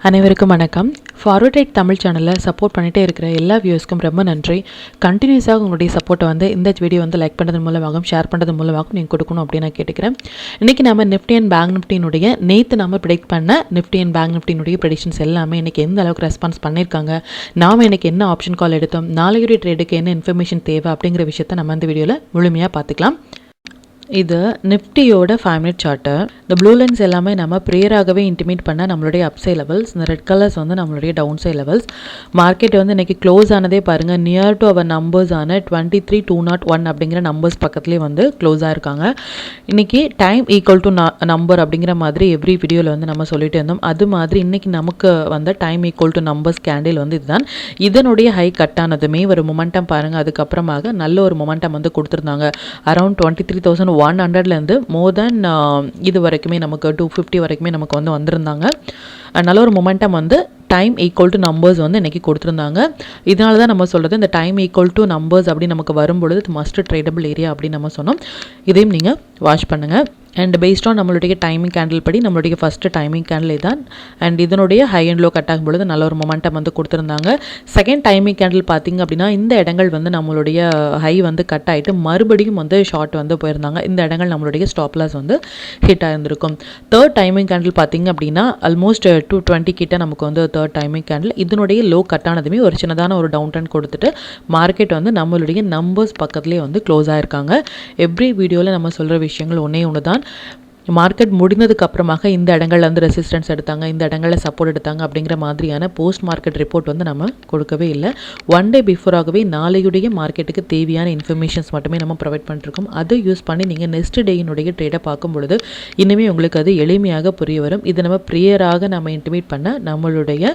அனைவருக்கும் வணக்கம். Forward right Tamil சேனலில் சப்போர்ட் பண்ணிகிட்டே இருக்கிற எல்லா வியூஸ்க்கும் ரொம்ப நன்றி. கண்டினியூஸாக உங்களுடைய சப்போர்ட்டை வந்து இந்த வீடியோ வந்து லைக் பண்ணுறது மூலமாகவும் ஷேர் பண்ணுறது மூலமாகவும் நீங்கள் கொடுக்கணும் அப்படின்னு நான் கேட்டுக்கிறேன். இன்றைக்கி நம்ம நிஃப்டி அண்ட் பேங்க் நிஃப்டினுடைய நேற்று நம்ம ப்ரெடிக்ட் பண்ண நிஃப்டி அண்ட் பேங்க் நிஃப்டினுடைய ப்ரெடிக்ஷன்ஸ் எல்லாமே இன்றைக்கி எந்த அளவுக்கு ரெஸ்பான்ஸ் பண்ணியிருக்காங்க, நாம் இன்றைக்கி என்ன ஆப்ஷன் கால் எடுத்தோம், நாளையுடைய ட்ரேடுக்கு என்ன இன்ஃபர்மேஷன் தேவை அப்படிங்கிற விஷயத்தை நம்ம இந்த வீடியோவில் முழுமையாக பார்த்துக்கலாம். இது நிஃப்டியோட 5 மினிட் சார்ட்டு. இந்த ப்ளூ லைன்ஸ் எல்லாமே நம்ம ப்ரேயராகவே இன்டிமேட் பண்ண நம்மளுடைய அப்சை லெவல்ஸ், இந்த ரெட் கலர்ஸ் வந்து நம்மளுடைய டவுன் சை லெவல்ஸ். மார்க்கெட் வந்து இன்றைக்கி க்ளோஸ் ஆனதே பாருங்கள், நியர் டு அவர் நம்பர்ஸ் ஆன 23,201 அப்படிங்கிற நம்பர்ஸ் பக்கத்துலேயே வந்து க்ளோஸ் ஆகிருக்காங்க. இன்றைக்கி டைம் ஈக்குவல் டு நம்பர் அப்படிங்கிற மாதிரி எவ்ரி வீடியோவில் வந்து நம்ம சொல்லிட்டு இருந்தோம். அது மாதிரி இன்றைக்கி நமக்கு வந்து time equal to numbers candle வந்து இதுதான். இதனுடைய ஹை கட் ஆனதுமே ஒரு மொமெண்டம் பாருங்கள், அதுக்கப்புறமாக நல்ல ஒரு மொமெண்டம் வந்து கொடுத்துருந்தாங்க. அரௌண்ட் 23,100லேருந்து மோர் தென் இது வரைக்குமே நமக்கு 250 வரைக்குமே நமக்கு வந்து வந்திருந்தாங்க. நல்ல ஒரு மொமெண்டம் வந்து டைம் ஈக்குவல் டு நம்பர்ஸ் வந்து இன்றைக்கி கொடுத்துருந்தாங்க. இதனால தான் நம்ம சொல்கிறது, இந்த டைம் ஈக்குவல் டு நம்பர்ஸ் அப்படி நமக்கு வரும்பொழுது இது மஸ்ட் ட்ரேடபிள் ஏரியா அப்படின்னு நம்ம சொன்னோம். இதையும் நீங்கள் வாட்ச் பண்ணுங்கள். அண்ட் பேஸ்ட் ஆன் நம்மளுடைய டைமிங் கேண்டில் படி நம்மளுடைய ஃபஸ்ட்டு டைமிங் கேண்டில் இதுதான். அண்ட் இதனுடைய ஹை அண்ட் லோ கட் ஆகும் பொழுது நல்ல ஒரு மொமெண்டம் வந்து கொடுத்துருந்தாங்க. செகண்ட் டைமிங் கேண்டில் பார்த்திங்க அப்படின்னா இந்த இடங்கள் வந்து நம்மளுடைய ஹை வந்து கட் ஆகிட்டு மறுபடியும் வந்து ஷார்ட் வந்து போயிருந்தாங்க. இந்த இடங்கள் நம்மளுடைய ஸ்டாப் லாஸ் வந்து ஹிட் ஆகிருந்திருக்கும். தேர்ட் டைமிங் கேண்டில் பார்த்திங்க அப்படின்னா ஆல்மோஸ்ட் 220 கிட்ட நமக்கு வந்து தேர்ட் டைமிங் கேண்டில் இதனுடைய லோ கட் ஆனதுமே ஒரு சின்னதான ஒரு டவுன் ட்ரெண்ட் கொடுத்துட்டு மார்க்கெட் வந்து நம்மளுடைய நம்பர்ஸ் பக்கத்துலேயே வந்து க்ளோஸ் ஆகிருக்காங்க. எவ்ரி வீடியோவில் நம்ம சொல்கிற விஷயங்கள் ஒன்றே ஒன்று தான். மார்க்கெட் முடிந்ததுக்கு அப்புறமாக இந்த இடங்கள்ல வந்து ரெசிஸ்டன்ஸ் எடுத்தாங்க, இந்த இடங்களில் சப்போர்ட் எடுத்தாங்க அப்படிங்கிற மாதிரியான போஸ்ட் மார்க்கெட் ரிப்போர்ட் வந்து நம்ம கொடுக்கவே இல்லை. ஒன் டே பிஃபோராகவே நாளையுடைய மார்க்கெட்டுக்கு தேவையான இன்ஃபர்மேஷன்ஸ் மட்டுமே நம்ம ப்ரொவைட் பண்ணிருக்கோம். அதை யூஸ் பண்ணி நீங்கள் நெக்ஸ்ட் டேயினுடைய ட்ரேடை பார்க்கும் பொழுது இனிமேல் உங்களுக்கு அது எளிமையாக புரிய வரும். இது நம்ம ப்ரியராக நம்ம இன்டிமேட் பண்ண நம்மளுடைய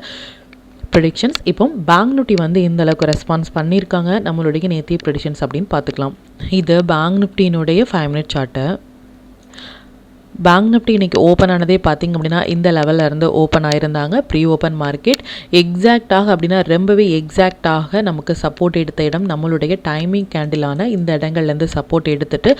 ப்ரெடிக்ஷன்ஸ். இப்போ பேங்க் நிஃப்டி வந்து இந்த அளவுக்கு ரெஸ்பான்ஸ் பண்ணியிருக்காங்க நம்மளுடைய நேத்திய ப்ரெடிக்ஷன்ஸ் அப்படின்னு பார்த்துக்கலாம். இது பேங்க் நிஃப்டியினுடைய 5 மினிட் சார்ட்டு. பேங்க் நிஃப்டி இன்றைக்கி ஓப்பன் ஆனதே பார்த்திங்க அப்படின்னா இந்த லெவலில் இருந்து ஓப்பன் ஆயிருந்தாங்க. ப்ரீ ஓப்பன் மார்க்கெட் எக்ஸாக்டாக அப்படின்னா ரொம்பவே எக்ஸாக்டாக நமக்கு சப்போர்ட் எடுத்த இடம் நம்மளுடைய டைமிங் கேண்டிலான இந்த இடங்கள்லேருந்து சப்போர்ட் எடுத்துட்டு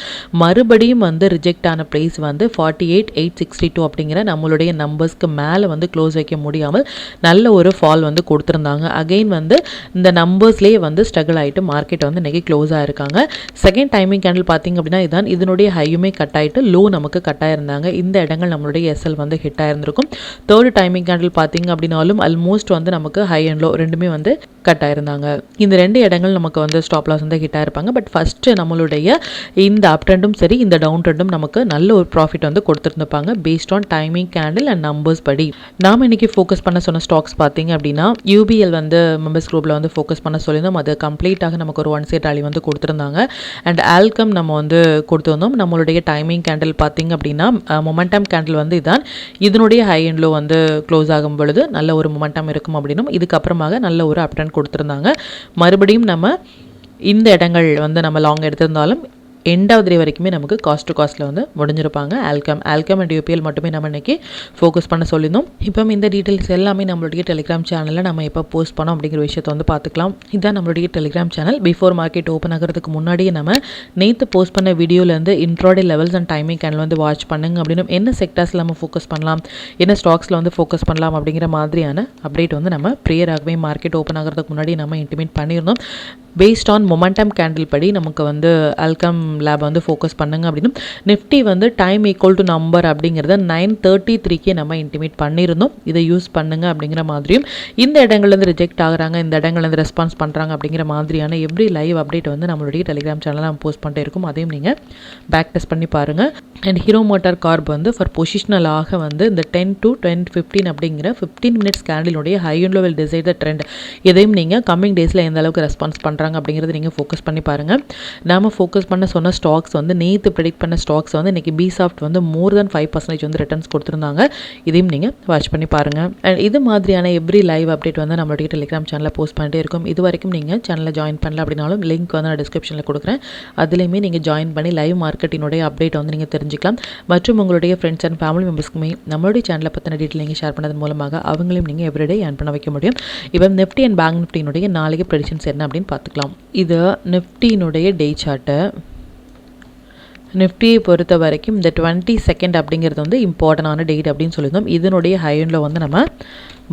மறுபடியும் வந்து ரிஜெக்ட் ஆன ப்ரைஸ் வந்து 48,862 அப்படிங்கிற நம்மளுடைய நம்பர்ஸ்க்கு மேலே வந்து க்ளோஸ் வைக்க முடியாமல் நல்ல ஒரு ஃபால் வந்து கொடுத்துருந்தாங்க. அகெயின் வந்து இந்த நம்பர்ஸ்லேயே வந்து ஸ்ட்ரகிள் ஆகிட்டு மார்க்கெட் வந்து இன்றைக்கி க்ளோஸ் ஆகிருக்காங்க. செகண்ட் டைமிங் கேண்டில் பார்த்திங்க அப்படின்னா இதுதான். இதனுடைய ஹையுமே கட் ஆகிட்டு லோ நமக்கு கட் ஆயிருந்தாங்க. இந்த இடங்கள் நம்மளுடைய எஸ்எல் வந்து ஹிட் ஆயிருந்திருக்கும். தேர்ட் டைமிங் கேண்டில் பார்த்தீங்க அப்படின்னாலும் ஆல்மோஸ்ட் வந்து நமக்கு ஹை அண்ட் லோ ரெண்டுமே வந்து கட் ஆயிருந்தாங்க. இந்த ரெண்டு இடங்கள் நமக்கு வந்து ஸ்டாப் லாஸ் வந்து ஹிட் ஆயிருப்பாங்க. பட் ஃபஸ்ட்டு நம்மளுடைய இந்த அப் ட்ரெண்டும் சரி இந்த டவுன் ட்ரெண்டும் நமக்கு நல்ல ஒரு ப்ராஃபிட் வந்து கொடுத்துருந்துப்பாங்க based on timing candle and numbers படி. நாம் இன்னைக்கு ஃபோக்கஸ் பண்ண சொன்ன ஸ்டாக்ஸ் பார்த்தீங்க அப்படின்னா யூபிஎல் வந்து மெம்பர்ஸ் குரூப்பில் வந்து ஃபோக்கஸ் பண்ண சொல்லியிருந்தோம். அது கம்ப்ளீட்டாக நமக்கு ஒரு 1 சைட் ராலி வந்து கொடுத்துருந்தாங்க. அண்ட் ஆல்கம் நம்ம வந்து கொடுத்துருந்தோம். நம்மளுடைய டைமிங் கேண்டில் பார்த்தீங்க அப்படின்னா மொமெண்டம் கேண்டில் வந்து இதான். இதனுடைய ஹை அண்ட் லோ வந்து க்ளோஸ் ஆகும் பொழுது நல்ல ஒரு மொமெண்டம் இருக்கும் அப்படின்னும் இதுக்கப்புறமாக நல்ல ஒரு அப் ட்ரெண்ட் கொடுத்துருந்தாங்க. மறுபடியும் நம்ம இந்த இடங்கள் வந்து நம்ம லாங் எடுத்திருந்தாலும் எண்டாவது டே வரைக்குமே நமக்கு காஸ்ட் டு காஸ்ட்டில் வந்து முடிஞ்சிருப்பாங்க. ஆல்கம் அண்ட் யூபிஎல் மட்டுமே நம்ம இன்றைக்கி ஃபோக்கஸ் பண்ண சொல்லியிருந்தோம். இப்போ இந்த டீட்டெயில்ஸ் எல்லாமே நம்மளுடைய டெலிகிராம் சேனலில் நம்ம எப்போ போஸ்ட் பண்ணோம் அப்படிங்கிற விஷயத்தை வந்து பார்த்துக்கலாம். இதுதான் நம்மளுடைய Telegram channel. Before market open ஆகிறதுக்கு முன்னாடியே நம்ம நேற்று போஸ்ட் பண்ண வீடியோலேருந்து intraday levels and timing candle வந்து வாட்ச் பண்ணுங்க அப்படின்னு என்ன செக்டர்ஸில் நம்ம ஃபோக்கஸ் பண்ணலாம், என்ன ஸ்டாக்ஸில் வந்து ஃபோக்கஸ் பண்ணலாம் அப்படிங்கிற மாதிரியான அப்டேட் வந்து நம்ம ப்ரியராகவே மார்க்கெட் ஓப்பன் ஆகிறதுக்கு முன்னாடி நம்ம இன்டிமேட் பண்ணியிருந்தோம். பேஸ்ட் ஆன் மொமெண்டம் கேண்டில் படி நமக்கு வந்து ஆல்கம் லேப் வந்து ஃபோக்கஸ் பண்ணுங்க அப்படின்னு நிஃப்டி வந்து டைம் ஈக்குவல் டு நம்பர் அப்படிங்கிறத 9:33 நம்ம இன்டிமேட் பண்ணியிருந்தோம். இதை யூஸ் பண்ணுங்க அப்படிங்கிற மாதிரியும் இந்த இடங்கள்லேருந்து ரிஜெக்ட் ஆகுறாங்க, இந்த இடங்கள்லேருந்து ரெஸ்பான்ஸ் பண்ணுறாங்க அப்படிங்கிற மாதிரியான எவ்ரி லைவ் அப்டேட் வந்து நம்மளுடைய டெலிகிராம் சேனலில் நம்ம போஸ்ட் பண்ணிட்டே இருக்கும். அதையும் நீங்கள் பேக் டெஸ்ட் பண்ணி பாருங்கள். அண்ட் ஹீரோ மோட்டார் கார்ப் வந்து ஃபார் பொசிஷனலாக வந்து இந்த 10 to 10:15 அப்படிங்கிற 15 மினிட்ஸ் கேண்டிலுடைய high and low will decide the trend. இதையும் நீங்கள் கம்மிங் டேஸில் எந்த அளவுக்கு ரெஸ்பான்ஸ் பண்ணுறாங்க அப்படிங்கிறது நீங்கள் ஃபோக்கஸ் பண்ணி பாருங்கள். நாம் ஃபோக்கஸ் பண்ண சொன்ன ஸ்டாக்ஸ் வந்து நேற்று ப்ரெடிக்ட் பண்ண ஸ்டாக்ஸ் வந்து இன்றைக்கி பிசாஃப்ட் வந்து மோர் தென் 5% வந்து ரிட்டர்ன்ஸ் கொடுத்துருந்தாங்க. இதையும் நீங்கள் வாட்ச் பண்ணி பாருங்கள். அண்ட் இது மாதிரியான எவ்ரி லைவ் அப்டேட் வந்து நம்மளுடைய டெலிகிராம் சேனலில் போஸ்ட் பண்ணிட்டே இருக்கும். இது வரைக்கும் நீங்கள் சேனலில் ஜாயின் பண்ணல அப்படின்னாலும் லிங்க் வந்து நான் டிஸ்கிரிப்ஷனில் கொடுக்குறேன். அதுலேயுமே நீங்கள் ஜாயின் பண்ணி லைவ் மார்க்கெட்டினுடைய அப்டேட் வந்து நீங்கள் தெரிஞ்சுக்கலாம். மற்றும் உங்களுடைய ஃப்ரெண்ட்ஸ் அண்ட் ஃபேமிலி மெம்பர்ஸ்க்குமே நம்மளுடைய சேனலை பற்றின டீட்டெயில் நீங்கள் ஷேர் பண்ணது மூலமாக அவங்களையும் நீங்கள் எவ்ரிடே ஏர்ன் பண்ண வைக்க முடியும். இப்போ நிஃப்டி அண்ட் பேங்க் நிஃப்டியினுடைய நாளைக்கு ப்ரெடிக்ஷன்ஸ் என்ன அப்படின்னு பார்த்துக்கலாம். இது நிஃப்டியினுடைய டே சார்ட்டு. நிஃப்டியை பொறுத்த வரைக்கும் இந்த 22nd அப்படிங்கிறது வந்து இம்பார்ட்டண்டான டேட் அப்படின்னு சொல்லியிருந்தோம். இதனுடைய ஹையில் வந்து நம்ம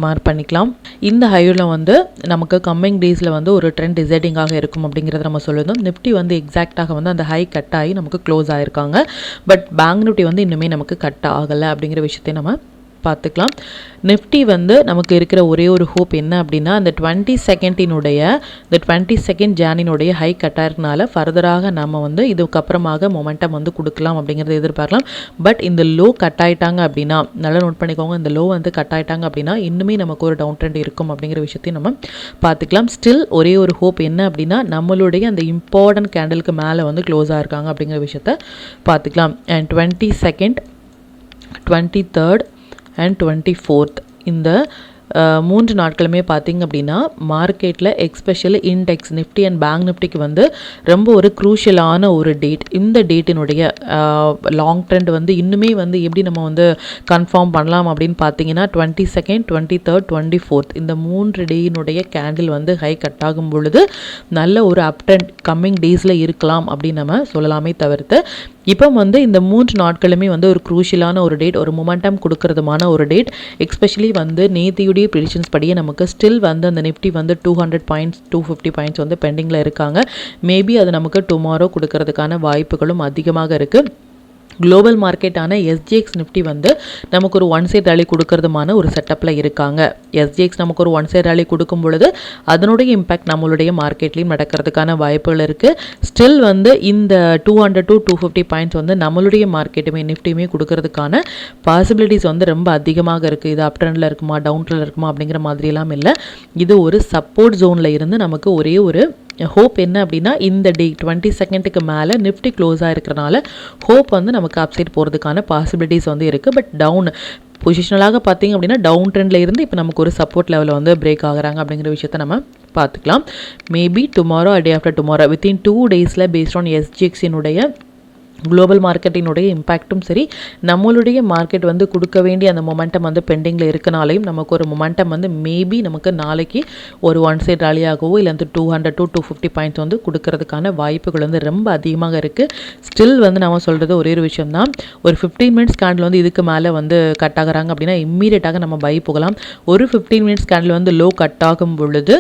மார்க் பண்ணிக்கலாம். இந்த ஹையில் வந்து நமக்கு கம்மிங் டேஸில் வந்து ஒரு ட்ரெண்ட் டிசைடிங்காக இருக்கும் அப்படிங்கிறத நம்ம சொல்லியிருந்தோம். நிஃப்டி வந்து எக்ஸாக்டாக வந்து அந்த ஹை கட் ஆகி நமக்கு க்ளோஸ் ஆகிருக்காங்க. பட் பேங்க் நிஃப்டி வந்து இன்னுமே நமக்கு கட் ஆகலை அப்படிங்கிற விஷயத்தை நம்ம பார்த்துக்கலாம். நிஃப்டி வந்து நமக்கு இருக்கிற ஒரே ஒரு ஹோப் என்ன அப்படின்னா, அந்த 22nd இந்த 22nd ஜானினுடைய ஹை கட்டாயிருக்கனால ஃபர்தராக நம்ம வந்து இதுக்கப்புறமாக மொமெண்டம் வந்து கொடுக்கலாம் அப்படிங்கிறத எதிர்பார்க்கலாம். பட் இந்த லோ கட் ஆகிட்டாங்க அப்படின்னா, நல்லா நோட் பண்ணிக்கோங்க, இந்த லோ வந்து கட் ஆகிட்டாங்க அப்படின்னா இன்னுமே நமக்கு ஒரு டவுன் ட்ரெண்ட் இருக்கும் அப்படிங்கிற விஷயத்தையும் நம்ம பார்த்துக்கலாம். ஸ்டில் ஒரே ஒரு ஹோப் என்ன அப்படின்னா, நம்மளுடைய அந்த இம்பார்ட்டன்ட் கேண்டலுக்கு மேலே வந்து க்ளோஸ் ஆகிருக்காங்க அப்படிங்கிற விஷயத்த பார்த்துக்கலாம். And 22nd, 23rd and 24th இந்த 3 நாட்களுமே பார்த்திங்க அப்படின்னா மார்க்கெட்டில் especially index Nifty and bank நிஃப்டிக்கு வந்து ரொம்ப ஒரு க்ரூஷியலான ஒரு டேட். இந்த டேட்டினுடைய லாங் ட்ரெண்ட் வந்து இன்னுமே வந்து எப்படி நம்ம வந்து கன்ஃபார்ம் பண்ணலாம் அப்படின்னு பார்த்தீங்கன்னா 22nd, 23rd, 24th இந்த 3 டேயினுடைய கேண்டில் வந்து ஹை கட் ஆகும் பொழுது நல்ல ஒரு அப் ட்ரெண்ட் கம்மிங் டேஸில் இருக்கலாம் அப்படின்னு நம்ம சொல்லலாமே தவிர்த்து, இப்போ வந்து இந்த 3 நாட்களுமே வந்து ஒரு க்ரூஷியலான ஒரு டேட், ஒரு மொமெண்டம் கொடுக்கறதுமான ஒரு டேட். எக்ஸ்பெஷலி வந்து நேத்தியுடைய ப்ரெடிக்ஷன்ஸ் படியே நமக்கு ஸ்டில் வந்து அந்த நிஃப்டி வந்து 200 பாயிண்ட்ஸ் 250 பாயிண்ட்ஸ் வந்து பெண்டிங்கில் இருக்காங்க. மேபி அது நமக்கு டுமாரோ கொடுக்கறதுக்கான வாய்ப்புகளும் அதிகமாக இருக்குது. குளோபல் மார்க்கெட்டான எஸ்ஜிஎக்ஸ் நிஃப்டி வந்து நமக்கு ஒரு ஒன் சைட் ரேலி கொடுக்கறதுமான ஒரு செட்டப்பில் இருக்காங்க. எஸ்ஜிஎக்ஸ் நமக்கு ஒரு ஒன் சைட் ரேலி கொடுக்கும் பொழுது அதனுடைய இம்பேக்ட் நம்மளுடைய மார்க்கெட்லேயும் நடக்கிறதுக்கான வாய்ப்புகள் இருக்குது. ஸ்டில் வந்து இந்த 200 to 250 பாயிண்ட்ஸ் வந்து நம்மளுடைய மார்க்கெட்டுமே நிஃப்டியுமே கொடுக்கறதுக்கான பாசிபிலிட்டிஸ் வந்து ரொம்ப அதிகமாக இருக்குது. இது அப் ட்ரெண்டில் இருக்குமா டவுன் ட்ரெண்டில் இருக்குமா அப்படிங்கிற மாதிரிலாம் இல்லை. இது ஒரு சப்போர்ட் ஜோனில் இருந்து நமக்கு ஒரே ஒரு ஹோப் என்ன அப்படின்னா, இந்த டே 22nd மேலே நிஃப்டி க்ளோஸ் ஆகிருக்கிறனால ஹோப் வந்து நமக்கு அப்சைட் போகிறதுக்கான பாசிபிலிட்டிஸ் வந்து இருக்குது. பட் டவுன் பொசிஷனலாக பார்த்தீங்க அப்படின்னா டவுன் ட்ரெண்டில் இருந்து இப்போ நமக்கு ஒரு சப்போர்ட் லெவலில் வந்து பிரேக் ஆகுறாங்க அப்படிங்கிற விஷயத்த நம்ம பார்த்துக்கலாம். Maybe tomorrow day after tomorrow within 2 டேஸில் பேஸ்ட் ஆன் எஸ்ஜிஎக்ஸினுடைய குளோபல் மார்க்கெட்டினுடைய இம்பேக்ட்டும் சரி, நம்மளுடைய மார்க்கெட் வந்து கொடுக்க வேண்டிய அந்த மொமெண்டம் வந்து பெண்டிங்கில் இருக்கனாலையும் நமக்கு ஒரு மொமெண்டம் வந்து மேபி நமக்கு நாளைக்கு ஒரு ஒன் சைட் ராலியாகவோ இல்லை வந்து 200 to 250 பாயிண்ட்ஸ் வந்து கொடுக்கறதுக்கான வாய்ப்புகள் வந்து ரொம்ப அதிகமாக இருக்குது. ஸ்டில் வந்து நம்ம சொல்கிறது ஒரே ஒரு விஷயம் தான், ஒரு 15 மினிட்ஸ் கேண்டில் வந்து இதுக்கு மேலே வந்து கட் ஆகுறாங்க அப்படின்னா இம்மீடியட்டாக நம்ம பை போகலாம். ஒரு 15 மினிட்ஸ் கேண்டில் வந்து லோ கட் ஆகும் பொழுது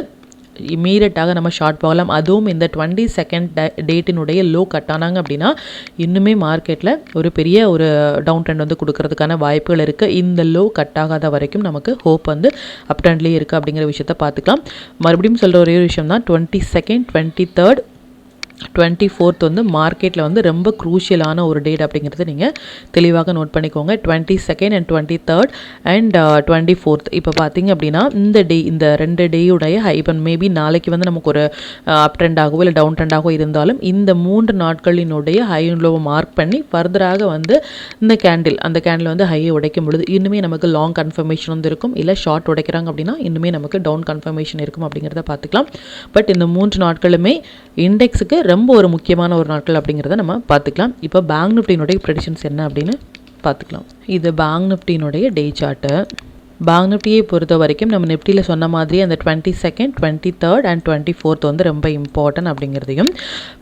இமீடியட்டாக நம்ம ஷார்ட் போகலாம். அதுவும் இந்த 22nd டேட்டினுடைய லோ கட் ஆனாங்க அப்படின்னா இன்னுமே மார்க்கெட்டில் ஒரு பெரிய ஒரு டவுன் ட்ரெண்ட் வந்து கொடுக்கறதுக்கான வாய்ப்புகள் இருக்குது. இந்த லோ கட் ஆகாத வரைக்கும் நமக்கு ஹோப் வந்து அப் ட்ரெண்ட்லேயே இருக்குது அப்படிங்கிற விஷயத்த பார்த்துக்கலாம். மறுபடியும் சொல்கிற ஒரே விஷயம் தான், 22nd, 23rd, 24th வந்து மார்க்கெட்டில் வந்து ரொம்ப க்ரூஷியலான ஒரு டேட் அப்படிங்கிறத நீங்கள் தெளிவாக நோட் பண்ணிக்கோங்க. 22nd and 23rd and 24th இப்போ பார்த்தீங்க அப்படின்னா இந்த டே இந்த 2 டேயுடைய ஹை இப்போ மேபி நாளைக்கு வந்து நமக்கு ஒரு அப் ட்ரெண்டாகவோ இல்லை டவுன் ட்ரெண்டாகவோ இருந்தாலும் இந்த 3 நாட்களினுடைய ஹை லோவை மார்க் பண்ணி ஃபர்தராக வந்து இந்த அந்த கேண்டில் வந்து ஹையை உடைக்கும் பொழுது இன்னுமே நமக்கு லாங் கன்ஃபர்மேஷன் வந்து இருக்கும். இல்லை ஷார்ட் உடைக்கிறாங்க அப்படின்னா இன்னுமே நமக்கு டவுன் கன்ஃபர்மேஷன் இருக்கும் அப்படிங்கிறத பார்த்துக்கலாம். பட் இந்த 3 நாட்களுமே இண்டெக்ஸுக்கு ரொம்ப ஒரு முக்கியமான ஒரு நாட்கள் அப்படிங்கிறத நம்ம பார்த்துக்கலாம். இப்போ பேங்க் நிஃப்டியினுடைய ப்ரெடிக்ஷன்ஸ் என்ன அப்படின்னு பார்த்துக்கலாம். இது பேங்க் நிஃப்டியினுடைய டே சார்ட்டு. பேங்க் நிஃப்டியை பொறுத்த வரைக்கும் நம்ம நிஃப்டியில் சொன்ன மாதிரி அந்த 22nd, 23rd and 24th வந்து ரொம்ப இம்பார்ட்டன்ட் அப்படிங்கிறதையும்,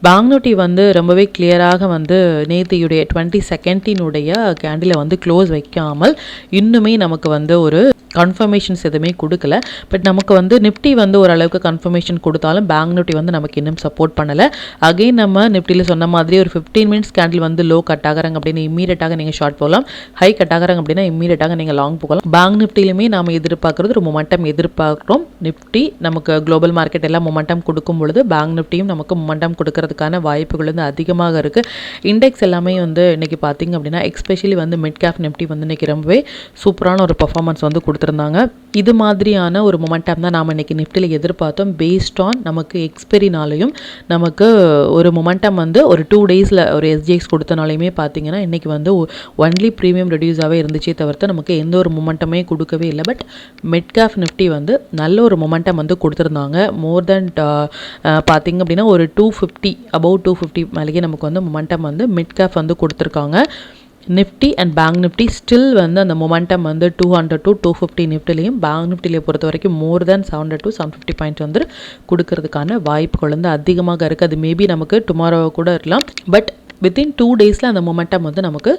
பேங்க் நிஃப்டி வந்து ரொம்பவே கிளியராக வந்து நேத்தியுடைய 22nd கேண்டிலை வந்து க்ளோஸ் வைக்காமல் இன்னுமே நமக்கு வந்து ஒரு கன்ஃபர்மேஷன்ஸ் எதுவுமே கொடுக்கல. பட் நமக்கு வந்து நிஃப்டி வந்து ஓரளவுக்கு கன்ஃபர்மேஷன் கொடுத்தாலும் பேங்க் நிஃப்டி வந்து நமக்கு இன்னும் சப்போர்ட் பண்ணலை. அகைன் நம்ம நிஃப்டியில் சொன்ன மாதிரி ஒரு 15 மினிட்ஸ் கேண்டில் வந்து லோ கட் ஆகிறாங்க அப்படின்னு இம்மீடியட்டாக நீங்கள் ஷார்ட் போகலாம். ஹை கட் ஆகிறாங்க அப்படின்னா இம்மீடியட்டாக நீங்கள் லாங் போகலாம். பேங்க் நிஃப்டியிலுமே நாம் எதிர்பார்க்குறது ஒரு மொமெண்டம் எதிர்பார்க்குறோம். நிஃப்டி நமக்கு குளோபல் மார்க்கெட் எல்லாம் மொமெண்டம் கொடுக்கும் பொழுது பேங்க் நிஃப்டியும் நமக்கு மொமெண்டம் கொடுக்கறதுக்கான வாய்ப்புகள் வந்து அதிகமாக இருக்குது. இண்டெக்ஸ் எல்லாமே வந்து இன்றைக்கி பார்த்திங்க அப்படின்னா எக்ஸ்பெஷலி வந்து மிட் கேப் நிஃப்டி வந்து இன்றைக்கி ரொம்பவே சூப்பரான ஒரு பர்ஃபார்மன்ஸ் வந்து கொடுத்துருந்தாங்க. இது மாதிரியான ஒரு மொமெண்டம் தான் நாம் இன்றைக்கி நிஃப்டியில் எதிர்பார்த்தோம். பேஸ்ட் ஆன் நமக்கு எக்ஸ்பெரினாலையும் நமக்கு ஒரு மொமெண்டம் வந்து ஒரு 2 டேஸில் ஒரு எஸ்ஜிஎக்ஸ் கொடுத்தனாலையுமே பார்த்தீங்கன்னா இன்றைக்கி வந்து ஒன்லி ப்ரீமியம் ரெடியூஸாகவே இருந்துச்சே தவிர்த்து நமக்கு எந்த ஒரு மொமெண்டமே கொடுக்கவே இல்லை. பட் மிட் கேப் நிஃப்டி வந்து நல்ல ஒரு மொமெண்டம் வந்து கொடுத்துருந்தாங்க. மோர் தென் பார்த்திங்க அப்படின்னா ஒரு 250 அபவ் 250 மேலேயே நமக்கு வந்து மொமெண்டம் வந்து மிட் கேப் வந்து கொடுத்துருக்காங்க. Nifty and bank Nifty still வந்து அந்த மொமெண்டம் வந்து 200 to 250 நிஃப்டிலையும் பேங்க் நிஃப்டிலையும் பொறுத்த வரைக்கும் மோர் தேன் 700 to 750 பாயிண்ட்ஸ் வந்து கொடுக்கறதுக்கான வாய்ப்புகள் வந்து அதிகமாக இருக்குது. அது மேபி நமக்கு டுமாரோ கூட இருக்கலாம். பட் வித்தின் 2 டேஸில் அந்த மொமெண்டம் வந்து நமக்கு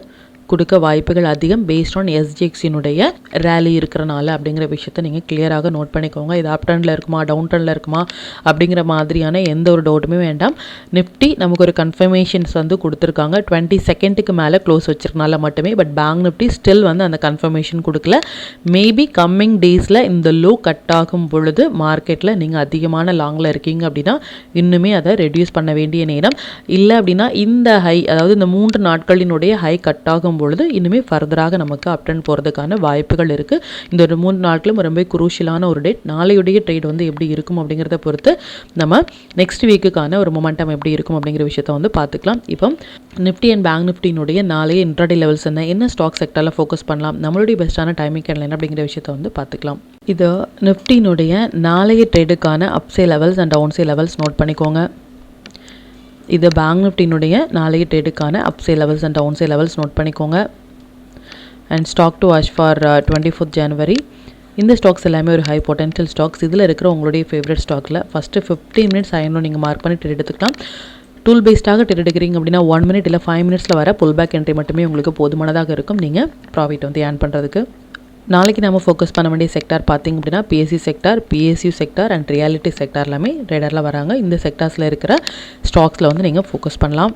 கொடுக்க வாய்ப்புகள் அதிகம் பேஸ்ட் ஆன் எஸ்ஜிஎக்ஸினுடைய ரேலி இருக்கிறனால அப்படிங்கிற விஷயத்தை நீங்கள் கிளியராக நோட் பண்ணிக்கோங்க. இது அப் ட்ரெண்டில் இருக்குமா டவுன் ட்ரெண்டில் இருக்குமா அப்படிங்கிற மாதிரியான எந்த ஒரு டவுட்டுமே வேண்டாம். நிஃப்டி நமக்கு ஒரு கன்ஃபர்மேஷன்ஸ் வந்து கொடுத்துருக்காங்க 22க்கு மேலே க்ளோஸ் வச்சிருக்கனால மட்டுமே. பட் பேங்க் நிஃப்டி ஸ்டில் வந்து அந்த கன்ஃபர்மேஷன் கொடுக்கல. மேபி கம்மிங் டேஸில் இந்த லோ கட் ஆகும் பொழுது மார்க்கெட்டில் நீங்கள் அதிகமான லாங்கில் இருக்கீங்க அப்படின்னா இன்னுமே அதை ரெடியூஸ் பண்ண வேண்டிய நேரம். இல்லை அப்படின்னா இந்த ஹை, அதாவது இந்த 3 நாட்களினுடைய ஹை கட் ஆகும் பொழுது இன்னுமே ஃபர்தராக நமக்கு அப் ட்ரெண்ட் போகிறதுக்கான வாய்ப்புகள் இருக்குது. இந்த ஒரு 3 நாட்களும் ரொம்ப குரூஷியலான ஒரு டேட். நாளையுடைய ட்ரேட் வந்து எப்படி இருக்கும் அப்படிங்கிறத பொறுத்து நம்ம நெக்ஸ்ட் வீக்குக்கான ஒரு மொமெண்டம் எப்படி இருக்கும் அப்படிங்கிற விஷயத்தை வந்து பார்த்துக்கலாம். இப்போ நிஃப்டி அண்ட் பேங்க் நிஃப்டினுடைய நாளைய இன்ட்ராடே லெவல்ஸ் என்ன ஸ்டாக் செக்டரில் ஃபோக்கஸ் பண்ணலாம், நம்மளுடைய பெஸ்ட்டான டைமிங் கேண்டில் என்ன அப்படிங்கிற விஷயத்தை வந்து பார்த்துக்கலாம். இது நிஃப்டினுடைய நாளைய ட்ரேடுக்கான upside levels and downside levels note பண்ணிக்கோங்க. இது பேங்க் நிஃப்டினுடைய நாளைய ட்ரேடுக்கான upside levels and downside levels note பண்ணிக்கோங்க. And stock to watch for 24th January. இந்த ஸ்டாக்ஸ் எல்லாமே ஒரு ஹை பொட்டன்ஷியல் ஸ்டாக்ஸ். இதில் இருக்கிற உங்களுடைய ஃபேவரட் ஸ்டாக்கில் ஃபஸ்ட்டு 15 மினிட்ஸ் ஆயிடும் நீங்கள் மார்க் பண்ணி ட்ரேட் எடுத்துக்கலாம். டூல் பேஸ்டாக ட்ரேட் எடுக்கிறீங்க அப்படின்னா 1 மினிட் இல்லை 5 மினிட்ஸில் வர புல் பேக் என்ட்ரி மட்டுமே உங்களுக்கு போதுமானதாக இருக்கும் நீங்கள் ப்ராஃபிட் வந்து ஏர்ன் பண்ணுறதுக்கு. நாளைக்கு நம்ம ஃபோக்கஸ் பண்ண வேண்டிய செக்டார் பார்த்திங்க அப்படின்னா BSc sector, PSU sector and reality sector எல்லாமே ரேடரில் வராங்க. இந்த செக்டார்ஸில் இருக்கிற ஸ்டாக்ஸில் வந்து நீங்கள் ஃபோக்கஸ் பண்ணலாம்.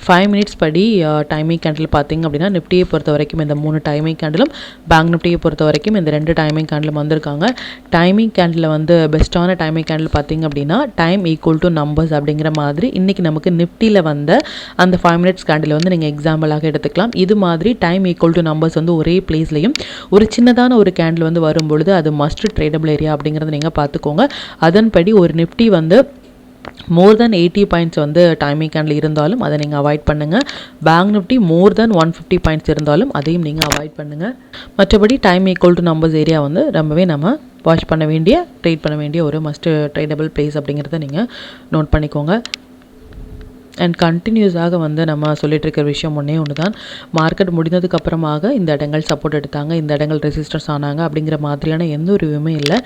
5 மினிட்ஸ் படி டைமிங் கேண்டில் பார்த்திங்க அப்படின்னா நிஃப்டியை பொறுத்த வரைக்கும் இந்த 3 டைமிங் கேண்டிலும் பேங்க் நிஃப்டியை பொறுத்த வரைக்கும் இந்த 2 டைமிங் கேண்டிலும் வந்திருக்காங்க. டைமிங் கேண்டில் வந்து பெஸ்ட்டான டைமிங் கேண்டில் பார்த்திங்க அப்படின்னா டைம் ஈக்குவல் டு நம்பர்ஸ் அப்படிங்கிற மாதிரி இன்றைக்கி நமக்கு நிஃப்டியில் வந்த அந்த 5 மினிட்ஸ் கேண்டில் வந்து நீங்கள் எக்ஸாம்பிளாக எடுத்துக்கலாம். இது மாதிரி டைம் ஈக்குவல் டு நம்பர்ஸ் வந்து ஒரே பிளேஸ்லையும் ஒரு சின்னதான ஒரு கேண்டில் வந்து வரும்பொழுது அது மஸ்ட் ட்ரேடபிள் ஏரியா அப்படிங்கிறத நீங்கள் பார்த்துக்கோங்க. அதன்படி ஒரு நிஃப்டி வந்து மோர் தென் 80 பாயிண்ட்ஸ் வந்து டைமிங் கேண்டில் இருந்தாலும் அதை நீங்கள் அவாய்ட் பண்ணுங்கள். பேங்க் நிஃப்டி மோர் தென் 150 பாயிண்ட்ஸ் இருந்தாலும் அதையும் நீங்கள் அவாய்ட் பண்ணுங்கள். மற்றபடி time equal to numbers area வந்து ரொம்பவே நம்ம வாட்ச் பண்ண வேண்டிய ட்ரேட் பண்ண வேண்டிய ஒரு மஸ்ட் ட்ரேடபிள் பிளேஸ் அப்படிங்கிறத நீங்கள் நோட் பண்ணிக்கோங்க. அண்ட் கண்டினியூஸாக வந்து நம்ம சொல்லிட்டு இருக்கிற விஷயம் ஒன்று தான், மார்க்கெட் முடிந்ததுக்கு அப்புறமாக இந்த இடங்கள் சப்போர்ட் எடுத்தாங்க, இந்த இடங்கள் ரெசிஸ்டர்ஸ் ஆனாங்க அப்படிங்கிற மாதிரியான எந்த ஒரு வியூமே இல்லை.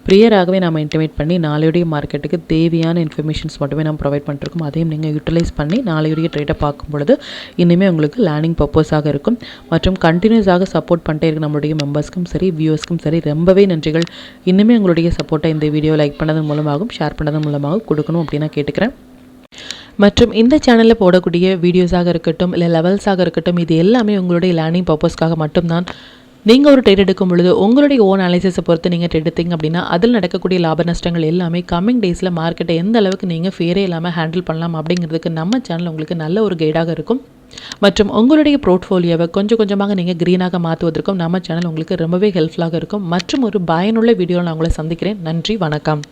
ப்ரியராகவே நம்ம இன்டிமேட் பண்ணி நாளையுடைய மார்க்கெட்டுக்கு தேவையான இன்ஃபர்மேஷன்ஸ் மட்டுமே நம்ம ப்ரொவைட் பண்ணிருக்கோம். அதையும் நீங்கள் யூட்டிலைஸ் பண்ணி நாளையுடைய ட்ரேட்டை பார்க்கும் பொழுது இனிமேல் உங்களுக்கு லேர்னிங் பர்பஸாக இருக்கும். மற்றும் கண்டினியூஸாக சப்போர்ட் பண்ணிட்டே இருக்க நம்மளுடைய மெம்பர்ஸ்க்கும் சரி வியூவர்ஸ்க்கும் சரி ரொம்பவே நன்றிகள். இன்னுமே உங்களுடைய சப்போர்ட்டை இந்த வீடியோ லைக் பண்ணதன் மூலமாகவும் ஷேர் பண்ணதன் மூலமாகவும் கொடுக்கணும் அப்படின்னு நான் கேட்டுக்கிறேன். மற்றும் இந்த சேனலில் போடக்கூடிய வீடியோஸாக இருக்கட்டும் இல்லை லெவல்ஸாக இருக்கட்டும் இது எல்லாமே உங்களுடைய லேர்னிங் பர்பஸ்க்காக மட்டும்தான். நீங்கள் ஒரு ட்ரேட் எடுக்கும் பொழுது உங்களுடைய ஓன் அனாலிசிஸை பொறுத்து நீங்கள் ட்ரேட் எடுத்தீங்க அப்படின்னா அதில் நடக்கக்கூடிய லாப நஷ்டங்கள் எல்லாமே கம்மிங் டேஸில் மார்க்கெட்டை எந்த அளவுக்கு நீங்கள் ஃபேரே இல்லாமல் ஹேண்டில் பண்ணலாம் அப்படிங்கிறதுக்கு நம்ம சேனல் உங்களுக்கு நல்ல ஒரு கைடாக இருக்கும். மற்றும் உங்களுடைய போர்ட்ஃபோலியோவை கொஞ்சம் கொஞ்சமாக நீங்கள் க்ரீனாக மாற்றுவதற்கும் நம்ம சேனல் உங்களுக்கு ரொம்பவே ஹெல்ப்ஃபுல்லாக இருக்கும். மற்றும் ஒரு பயனுள்ள வீடியோவில் நான் உங்களை சந்திக்கிறேன். நன்றி, வணக்கம்.